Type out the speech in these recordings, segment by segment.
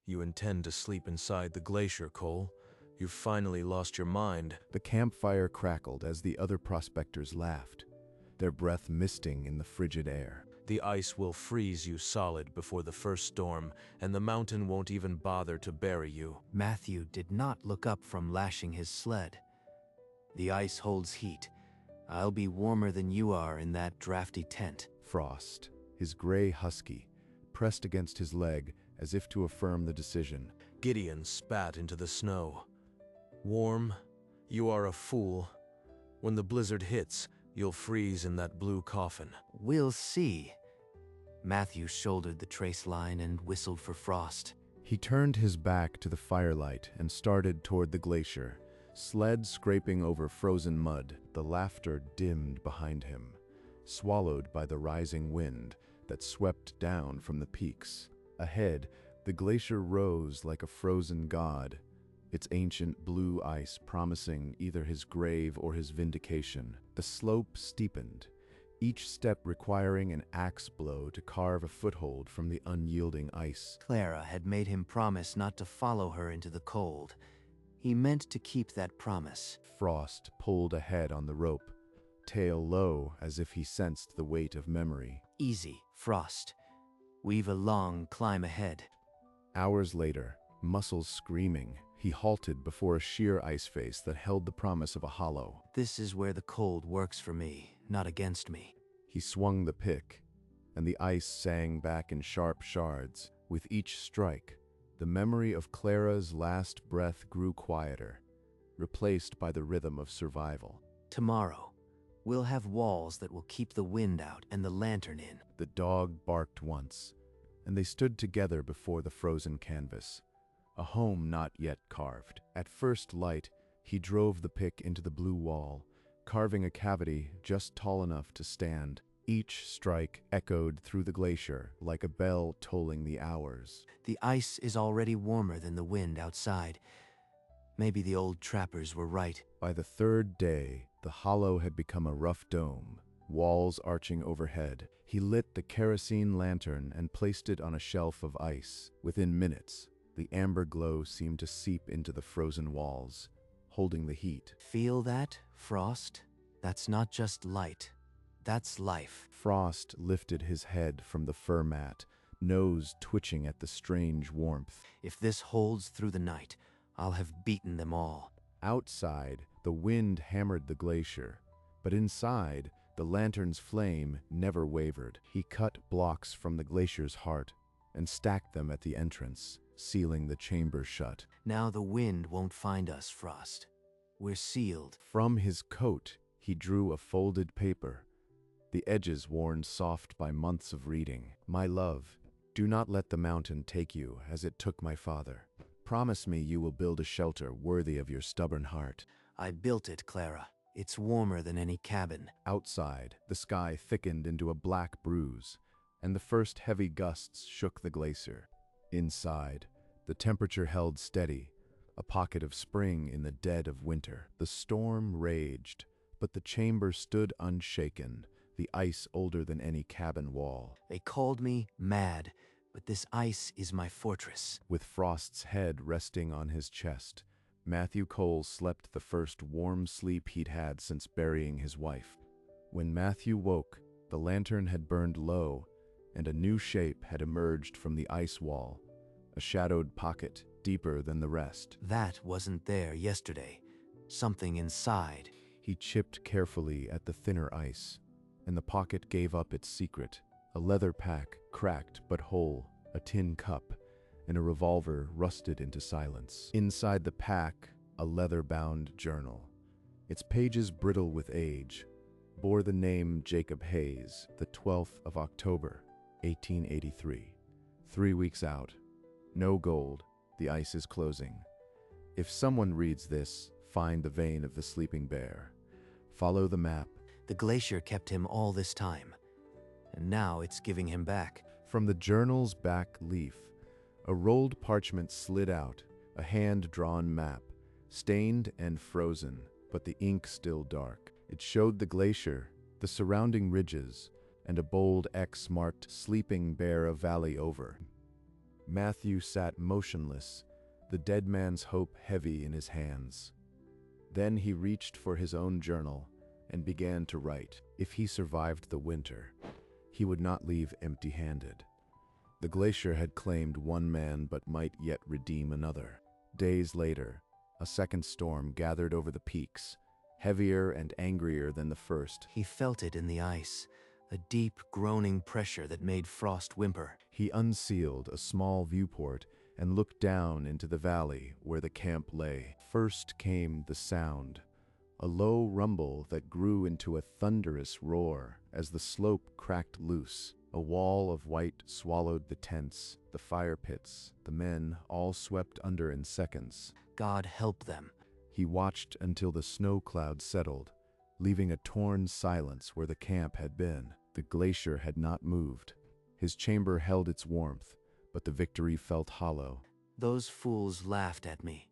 You intend to sleep inside the glacier, Cole. You've finally lost your mind. The campfire crackled as the other prospectors laughed, their breath misting in the frigid air. The ice will freeze you solid before the first storm, and the mountain won't even bother to bury you. Matthew did not look up from lashing his sled. The ice holds heat. I'll be warmer than you are in that drafty tent. Frost, his gray husky, pressed against his leg as if to affirm the decision. Gideon spat into the snow. Warm? You are a fool. When the blizzard hits, you'll freeze in that blue coffin. We'll see. Matthew shouldered the trace line and whistled for Frost. He turned his back to the firelight and started toward the glacier, sled scraping over frozen mud. The laughter dimmed behind him, swallowed by the rising wind that swept down from the peaks. Ahead, the glacier rose like a frozen god, its ancient blue ice promising either his grave or his vindication. The slope steepened, each step requiring an axe blow to carve a foothold from the unyielding ice. Clara had made him promise not to follow her into the cold. He meant to keep that promise. Frost pulled ahead on the rope, tail low as if he sensed the weight of memory. Easy, Frost. We've a long climb ahead. Hours later, muscles screaming, he halted before a sheer ice face that held the promise of a hollow. This is where the cold works for me, not against me. He swung the pick, and the ice sang back in sharp shards. With each strike, the memory of Clara's last breath grew quieter, replaced by the rhythm of survival. Tomorrow, we'll have walls that will keep the wind out and the lantern in. The dog barked once, and they stood together before the frozen canvas, a home not yet carved. At first light, he drove the pick into the blue wall, carving a cavity just tall enough to stand. Each strike echoed through the glacier like a bell tolling the hours. The ice is already warmer than the wind outside. Maybe the old trappers were right. By the third day, the hollow had become a rough dome, walls arching overhead. He lit the kerosene lantern and placed it on a shelf of ice. Within minutes, the amber glow seemed to seep into the frozen walls, holding the heat. Feel that, Frost? That's not just light. That's life. Frost lifted his head from the fur mat, nose twitching at the strange warmth. If this holds through the night, I'll have beaten them all. Outside, the wind hammered the glacier, but inside, the lantern's flame never wavered. He cut blocks from the glacier's heart and stacked them at the entrance, sealing the chamber shut. Now the wind won't find us, Frost. We're sealed. From his coat, he drew a folded paper, the edges worn soft by months of reading. My love, do not let the mountain take you as it took my father. Promise me you will build a shelter worthy of your stubborn heart. I built it, Clara. It's warmer than any cabin. Outside, the sky thickened into a black bruise, and the first heavy gusts shook the glacier. Inside, the temperature held steady, a pocket of spring in the dead of winter. The storm raged, but the chamber stood unshaken, the ice older than any cabin wall. They called me mad, but this ice is my fortress. With Frost's head resting on his chest, Matthew Cole slept the first warm sleep he'd had since burying his wife. When Matthew woke, the lantern had burned low, and a new shape had emerged from the ice wall, a shadowed pocket deeper than the rest. That wasn't there yesterday. Something inside. He chipped carefully at the thinner ice, and the pocket gave up its secret. A leather pack, cracked but whole, a tin cup, and a revolver rusted into silence. Inside the pack, a leather-bound journal. Its pages brittle with age, bore the name Jacob Hayes, the 12th of October, 1883. 3 weeks out. No gold. The ice is closing. If someone reads this, find the vein of the sleeping bear. Follow the map. The glacier kept him all this time, and now it's giving him back. From the journal's back leaf, a rolled parchment slid out, a hand-drawn map, stained and frozen, but the ink still dark. It showed the glacier, the surrounding ridges, and a bold X marked Sleeping Bear a valley over. Matthew sat motionless, the dead man's hope heavy in his hands. Then he reached for his own journal and began to write. If he survived the winter, he would not leave empty-handed. The glacier had claimed one man but might yet redeem another. Days later, a second storm gathered over the peaks, heavier and angrier than the first. He felt it in the ice, a deep, groaning pressure that made Frost whimper. He unsealed a small viewport and looked down into the valley where the camp lay. First came the sound, a low rumble that grew into a thunderous roar as the slope cracked loose. A wall of white swallowed the tents, the fire pits, the men, all swept under in seconds. God help them. He watched until the snow cloud settled, leaving a torn silence where the camp had been. The glacier had not moved. His chamber held its warmth, but the victory felt hollow. Those fools laughed at me.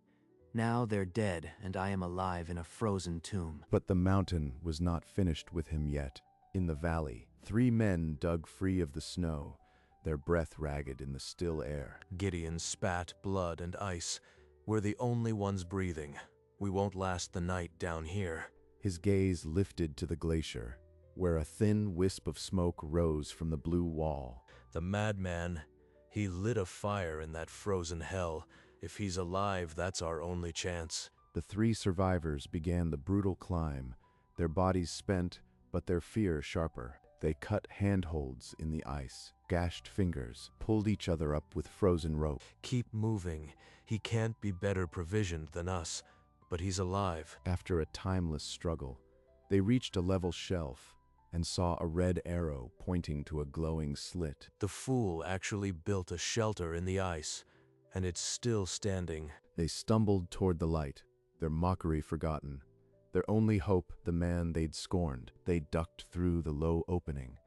Now they're dead, and I am alive in a frozen tomb. But the mountain was not finished with him yet. In the valley, 3 men dug free of the snow, their breath ragged in the still air. Gideon spat blood and ice. We're the only ones breathing. We won't last the night down here. His gaze lifted to the glacier, where a thin wisp of smoke rose from the blue wall. The madman, he lit a fire in that frozen hell. If he's alive, that's our only chance. The 3 survivors began the brutal climb, their bodies spent, but their fear sharper. They cut handholds in the ice, gashed fingers, pulled each other up with frozen rope. Keep moving. He can't be better provisioned than us, but he's alive. After a timeless struggle, they reached a level shelf and saw a red arrow pointing to a glowing slit. The fool actually built a shelter in the ice, and it's still standing. They stumbled toward the light, their mockery forgotten. Their only hope, the man they'd scorned. They ducked through the low opening,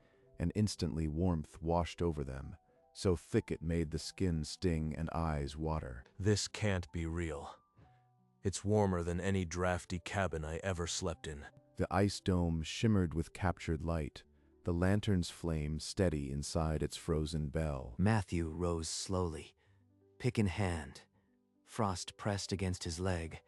and instantly warmth washed over them, so thick it made the skin sting and eyes water. This can't be real. It's warmer than any drafty cabin I ever slept in. The ice dome shimmered with captured light, the lantern's flame steady inside its frozen bell. Matthew rose slowly, pick in hand. Frost pressed against his leg.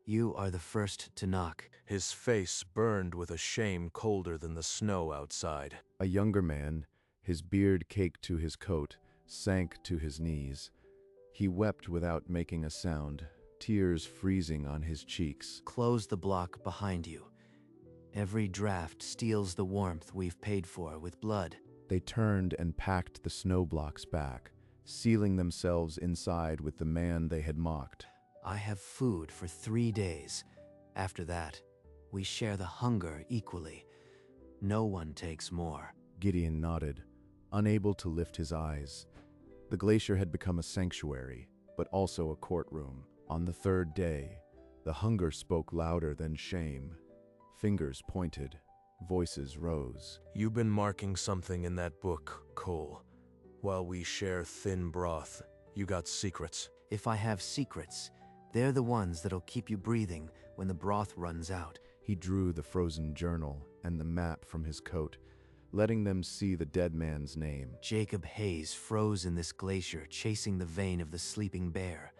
You are the first to knock. His face burned with a shame colder than the snow outside. A younger man, his beard caked to his coat, sank to his knees. He wept without making a sound, tears freezing on his cheeks. Close the block behind you. Every draft steals the warmth we've paid for with blood. They turned and packed the snow blocks back, sealing themselves inside with the man they had mocked. I have food for 3 days. After that, we share the hunger equally. No one takes more. Gideon nodded, unable to lift his eyes. The glacier had become a sanctuary, but also a courtroom. On the 3rd day, the hunger spoke louder than shame. Fingers pointed, voices rose. You've been marking something in that book, Cole. While we share thin broth, you got secrets. If I have secrets, they're the ones that'll keep you breathing when the broth runs out. He drew the frozen journal and the map from his coat, letting them see the dead man's name. Jacob Hayes froze in this glacier, chasing the vein of the sleeping bear.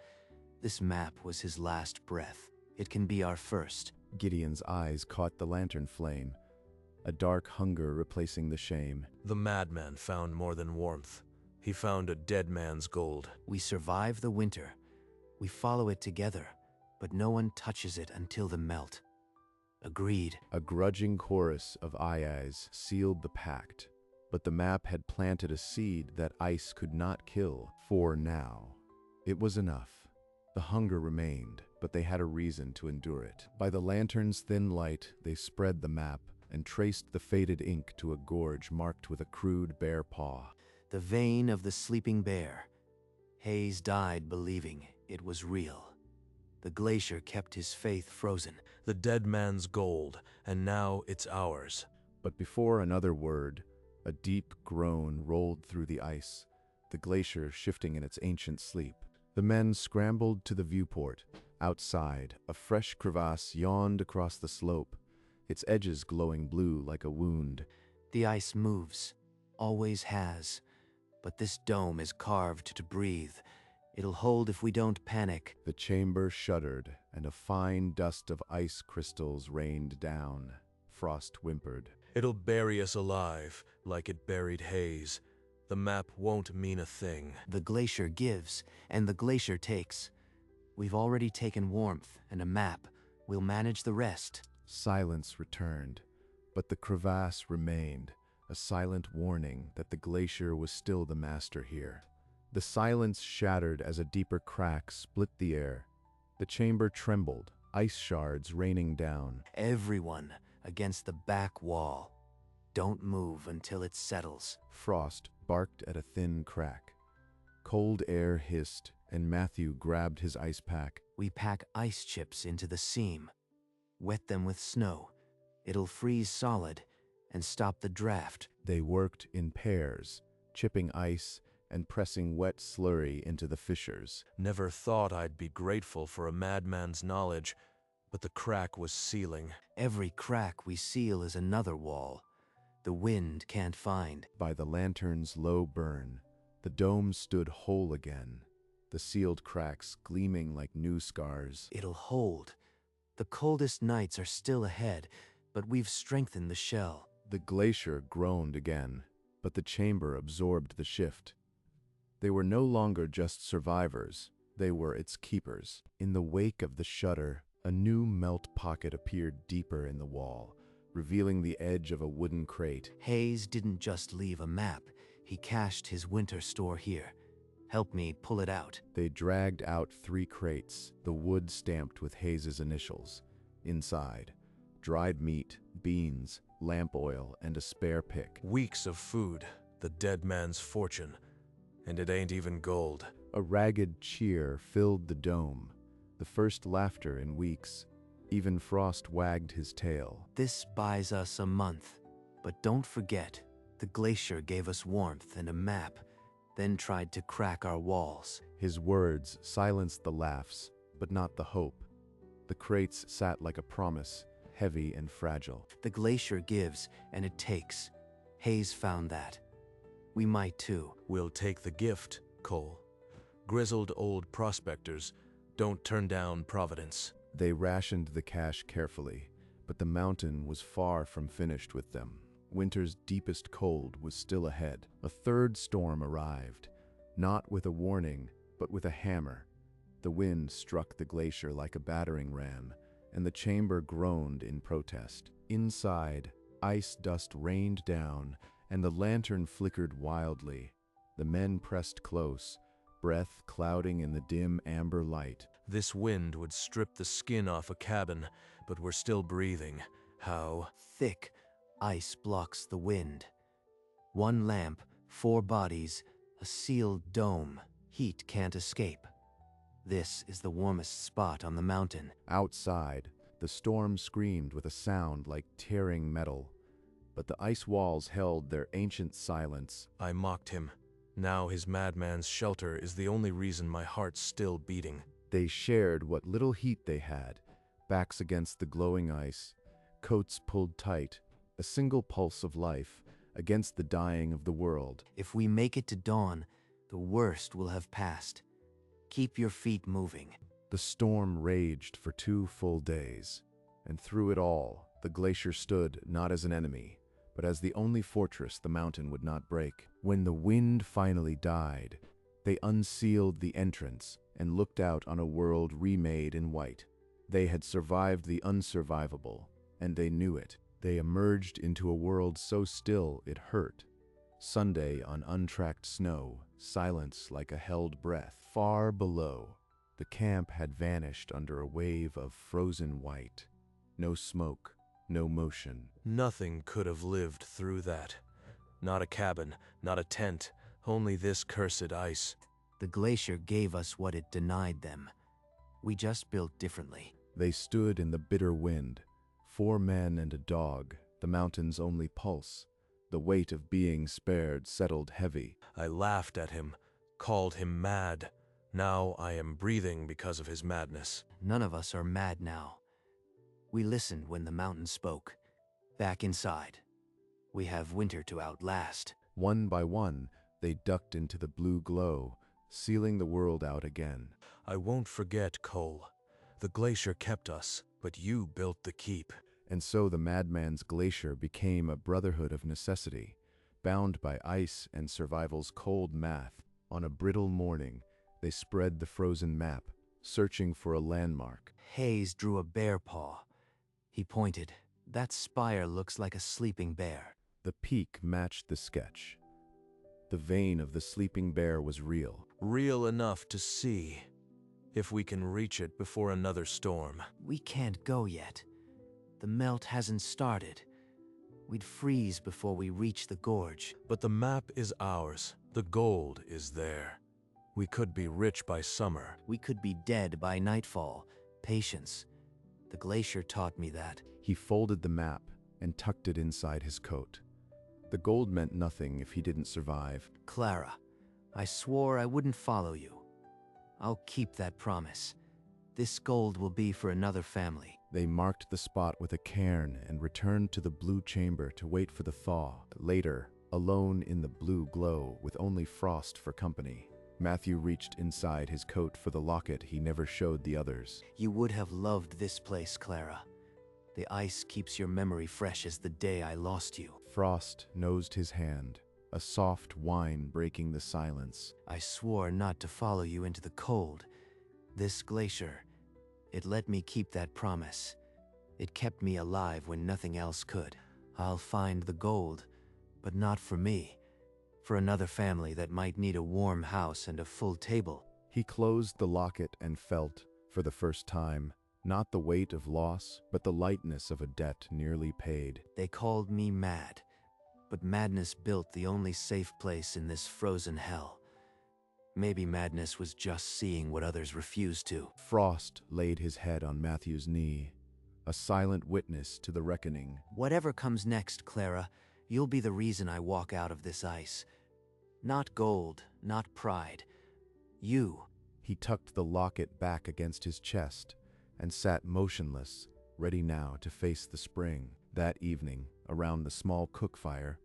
This map was his last breath. It can be our first. Gideon's eyes caught the lantern flame, a dark hunger replacing the shame. The madman found more than warmth. He found a dead man's gold. We survive the winter. We follow it together, but no one touches it until the melt. Agreed. A grudging chorus of ayes sealed the pact, but the map had planted a seed that ice could not kill. For now, it was enough. The hunger remained, but they had a reason to endure it. By the lantern's thin light, they spread the map and traced the faded ink to a gorge marked with a crude bare paw. The vein of the sleeping bear. Hayes died believing it was real. The glacier kept his faith frozen. The dead man's gold, and now it's ours. But before another word, a deep groan rolled through the ice, the glacier shifting in its ancient sleep. The men scrambled to the viewport. Outside, a fresh crevasse yawned across the slope, its edges glowing blue like a wound. The ice moves, always has, but this dome is carved to breathe. It'll hold if we don't panic. The chamber shuddered, and a fine dust of ice crystals rained down. Frost whimpered. It'll bury us alive, like it buried Hayes. The map won't mean a thing. The glacier gives, and the glacier takes. We've already taken warmth and a map. We'll manage the rest. Silence returned, but the crevasse remained, a silent warning that the glacier was still the master here. The silence shattered as a deeper crack split the air. The chamber trembled, ice shards raining down. Everyone against the back wall. Don't move until it settles. Frost barked at a thin crack. Cold air hissed, and Matthew grabbed his ice pack. We pack ice chips into the seam. Wet them with snow. It'll freeze solid and stop the draft. They worked in pairs, chipping ice and pressing wet slurry into the fissures. Never thought I'd be grateful for a madman's knowledge, but the crack was sealing. Every crack we seal is another wall. The wind can't find. By the lantern's low burn, the dome stood whole again, the sealed cracks gleaming like new scars. It'll hold. The coldest nights are still ahead, but we've strengthened the shell. The glacier groaned again, but the chamber absorbed the shift. They were no longer just survivors, they were its keepers. In the wake of the shudder, a new melt pocket appeared deeper in the wall, revealing the edge of a wooden crate. Hayes didn't just leave a map, he cached his winter store here. Help me pull it out. They dragged out 3 crates, the wood stamped with Hayes's initials. Inside, dried meat, beans, lamp oil, and a spare pick. Weeks of food, the dead man's fortune. And it ain't even gold. A ragged cheer filled the dome, the first laughter in weeks. Even Frost wagged his tail. This buys us a month, but don't forget, the glacier gave us warmth and a map, then tried to crack our walls. His words silenced the laughs, but not the hope. The crates sat like a promise, heavy and fragile. The glacier gives, and it takes. Hayes found that. We might too. We'll take the gift, Cole. Grizzled old prospectors don't turn down Providence. They rationed the cash carefully, but the mountain was far from finished with them. Winter's deepest cold was still ahead. A third storm arrived, not with a warning, but with a hammer. The wind struck the glacier like a battering ram, and the chamber groaned in protest. Inside, ice dust rained down, and the lantern flickered wildly. The men pressed close, breath clouding in the dim amber light. This wind would strip the skin off a cabin, but we're still breathing. How? Thick ice blocks the wind. 1 lamp, 4 bodies, a sealed dome. Heat can't escape. This is the warmest spot on the mountain. Outside, the storm screamed with a sound like tearing metal, but the ice walls held their ancient silence. I mocked him. Now his madman's shelter is the only reason my heart's still beating. They shared what little heat they had, backs against the glowing ice, coats pulled tight, a single pulse of life against the dying of the world. If we make it to dawn, the worst will have passed. Keep your feet moving. The storm raged for 2 full days, and through it all, the glacier stood not as an enemy, but as the only fortress the mountain would not break. When the wind finally died, they unsealed the entrance and looked out on a world remade in white. They had survived the unsurvivable, and they knew it. They emerged into a world so still it hurt. Sunday on untracked snow, silence like a held breath. Far below, the camp had vanished under a wave of frozen white. No smoke, no motion. Nothing could have lived through that. Not a cabin, not a tent, only this cursed ice. The glacier gave us what it denied them. We just built differently. They stood in the bitter wind, 4 men and a dog, the mountain's only pulse. The weight of being spared settled heavy. I laughed at him, called him mad. Now I am breathing because of his madness. None of us are mad now. We listened when the mountain spoke. Back inside. We have winter to outlast. One by one, They ducked into the blue glow, sealing the world out again. I won't forget, Cole. The glacier kept us, but you built the keep. And so the madman's glacier became a brotherhood of necessity, bound by ice and survival's cold math. On a brittle morning, they spread the frozen map, searching for a landmark. Hayes drew a bear paw. He pointed. That spire looks like a sleeping bear. The peak matched the sketch. The vein of the sleeping bear was real. Real enough to see, if we can reach it before another storm. We can't go yet. The melt hasn't started. We'd freeze before we reach the gorge. But the map is ours. The gold is there. We could be rich by summer. We could be dead by nightfall. Patience. The glacier taught me that. He folded the map and tucked it inside his coat. The gold meant nothing if he didn't survive. Clara, I swore I wouldn't follow you. I'll keep that promise. This gold will be for another family. They marked the spot with a cairn and returned to the blue chamber to wait for the thaw. Later, alone in the blue glow with only Frost for company, Matthew reached inside his coat for the locket he never showed the others. You would have loved this place, Clara. The ice keeps your memory fresh as the day I lost you. Frost nosed his hand, a soft whine breaking the silence. I swore not to follow you into the cold. This glacier, it let me keep that promise. It kept me alive when nothing else could. I'll find the gold, but not for me. For another family that might need a warm house and a full table. He closed the locket and felt, for the first time, not the weight of loss, but the lightness of a debt nearly paid. They called me mad, but madness built the only safe place in this frozen hell. Maybe madness was just seeing what others refused to. Frost laid his head on Matthew's knee, a silent witness to the reckoning. Whatever comes next, Clara, you'll be the reason I walk out of this ice. Not gold, not pride. You. He tucked the locket back against his chest and sat motionless, ready now to face the spring. That evening, around the small cook fire,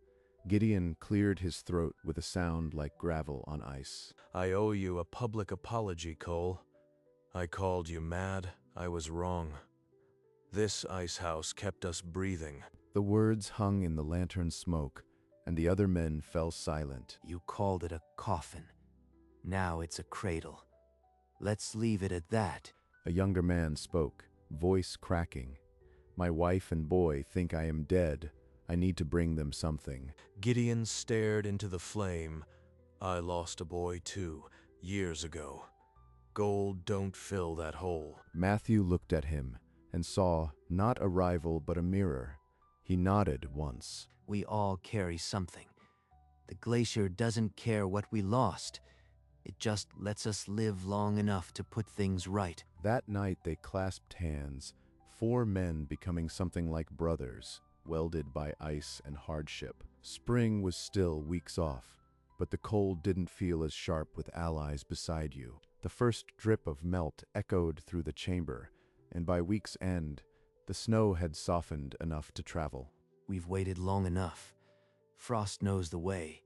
Gideon cleared his throat with a sound like gravel on ice. I owe you a public apology, Cole. I called you mad. I was wrong. This ice house kept us breathing. The words hung in the lantern smoke, and the other men fell silent. You called it a coffin. Now it's a cradle. Let's leave it at that. A younger man spoke, voice cracking. My wife and boy think I am dead. I need to bring them something. Gideon stared into the flame. I lost a boy too, years ago. Gold don't fill that hole. Matthew looked at him and saw not a rival but a mirror. He nodded once. We all carry something. The glacier doesn't care what we lost. It just lets us live long enough to put things right. That night they clasped hands, 4 men becoming something like brothers, welded by ice and hardship. Spring was still weeks off, but the cold didn't feel as sharp with allies beside you. The first drip of melt echoed through the chamber, and by week's end, the snow had softened enough to travel. We've waited long enough. Frost knows the way.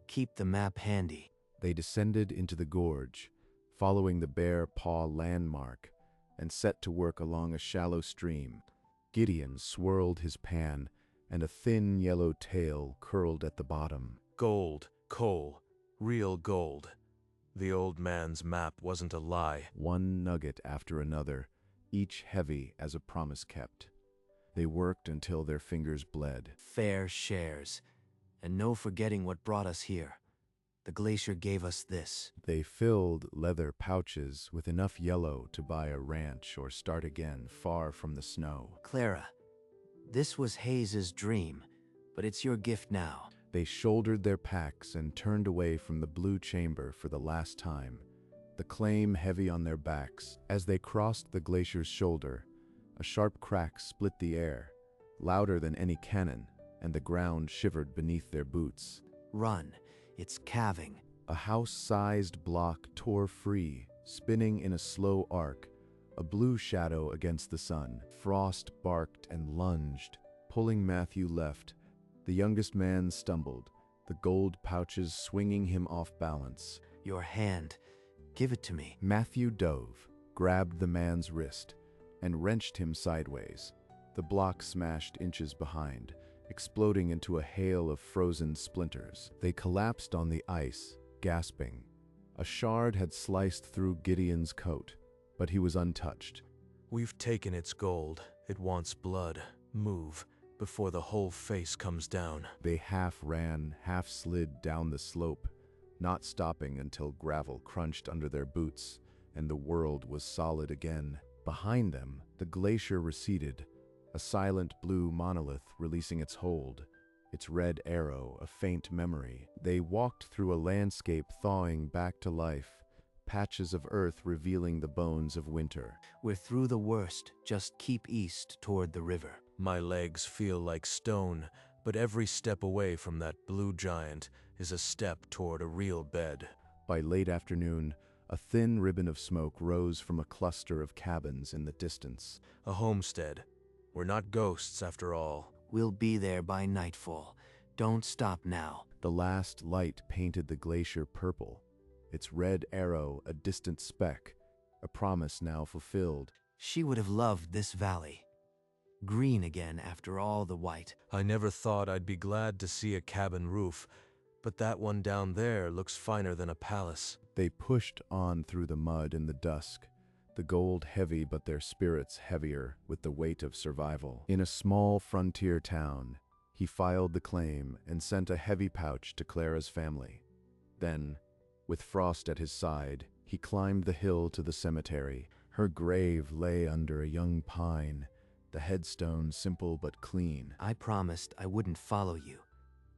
Keep the map handy. They descended into the gorge, following the bear paw landmark, and set to work along a shallow stream. Gideon swirled his pan, and a thin yellow tail curled at the bottom. Gold, Cole, real gold. The old man's map wasn't a lie. One nugget after another, each heavy as a promise kept. They worked until their fingers bled. Fair shares. And no forgetting what brought us here. The glacier gave us this. They filled leather pouches with enough yellow to buy a ranch or start again far from the snow. Clara, this was Hayes's dream, but it's your gift now. They shouldered their packs and turned away from the blue chamber for the last time, the claim heavy on their backs. As they crossed the glacier's shoulder, a sharp crack split the air, louder than any cannon, and the ground shivered beneath their boots. Run. It's calving. A house-sized block tore free, spinning in a slow arc, a blue shadow against the sun. Frost barked and lunged, pulling Matthew left. The youngest man stumbled, the gold pouches swinging him off balance. Your hand. Give it to me. Matthew dove, grabbed the man's wrist, and wrenched him sideways. The block smashed inches behind, exploding into a hail of frozen splinters. They collapsed on the ice, gasping. A shard had sliced through Gideon's coat, but he was untouched. We've taken its gold. It wants blood. Move, before the whole face comes down. They half ran, half slid down the slope, not stopping until gravel crunched under their boots, and the world was solid again. Behind them, the glacier receded, a silent blue monolith releasing its hold, its red arrow a faint memory. They walked through a landscape thawing back to life, patches of earth revealing the bones of winter. We're through the worst. Just keep east toward the river. My legs feel like stone, but every step away from that blue giant is a step toward a real bed. By late afternoon, a thin ribbon of smoke rose from a cluster of cabins in the distance. A homestead. We're not ghosts after all. We'll be there by nightfall. Don't stop now. The last light painted the glacier purple, its red arrow a distant speck, a promise now fulfilled. She would have loved this valley. Green again after all the white. I never thought I'd be glad to see a cabin roof, but that one down there looks finer than a palace. They pushed on through the mud in the dusk, the gold heavy but their spirits heavier with the weight of survival. In a small frontier town, he filed the claim and sent a heavy pouch to Clara's family. Then, with Frost at his side, he climbed the hill to the cemetery. Her grave lay under a young pine, the headstone simple but clean. I promised I wouldn't follow you.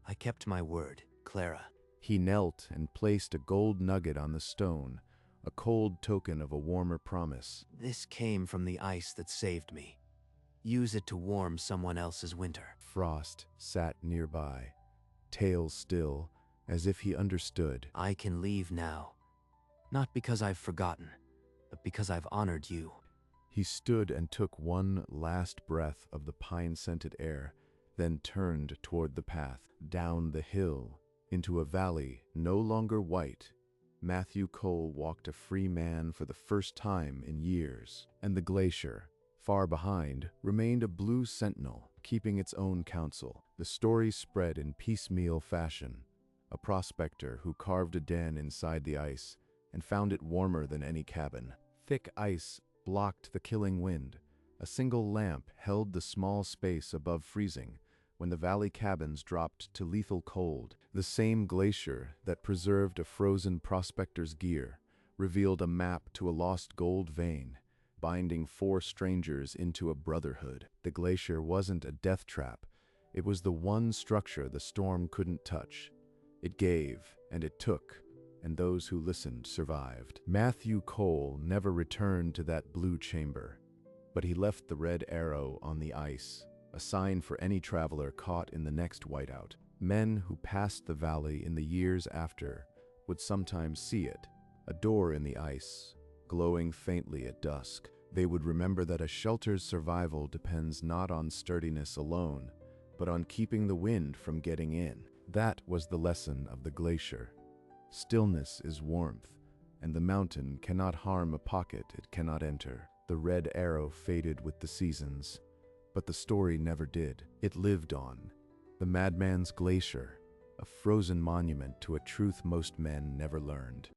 I kept my word, Clara. He knelt and placed a gold nugget on the stone, a cold token of a warmer promise. This came from the ice that saved me. Use it to warm someone else's winter. Frost sat nearby, tail still, as if he understood. I can leave now. Not because I've forgotten, but because I've honored you. He stood and took one last breath of the pine-scented air, then turned toward the path, down the hill, into a valley no longer white. Matthew Cole walked a free man for the first time in years, and the glacier, far behind, remained a blue sentinel, keeping its own counsel. The story spread in piecemeal fashion. A prospector who carved a den inside the ice and found it warmer than any cabin. Thick ice blocked the killing wind. A single lamp held the small space above freezing when the valley cabins dropped to lethal cold. The same glacier that preserved a frozen prospector's gear revealed a map to a lost gold vein, binding 4 strangers into a brotherhood. The glacier wasn't a death trap. It was the one structure the storm couldn't touch. It gave, and it took, and those who listened survived. Matthew Cole never returned to that blue chamber, but he left the red arrow on the ice, a sign for any traveler caught in the next whiteout. Men who passed the valley in the years after would sometimes see it, a door in the ice, glowing faintly at dusk. They would remember that a shelter's survival depends not on sturdiness alone, but on keeping the wind from getting in. That was the lesson of the glacier. Stillness is warmth, and the mountain cannot harm a pocket it cannot enter. The red arrow faded with the seasons, but the story never did. It lived on. The madman's glacier, a frozen monument to a truth most men never learned.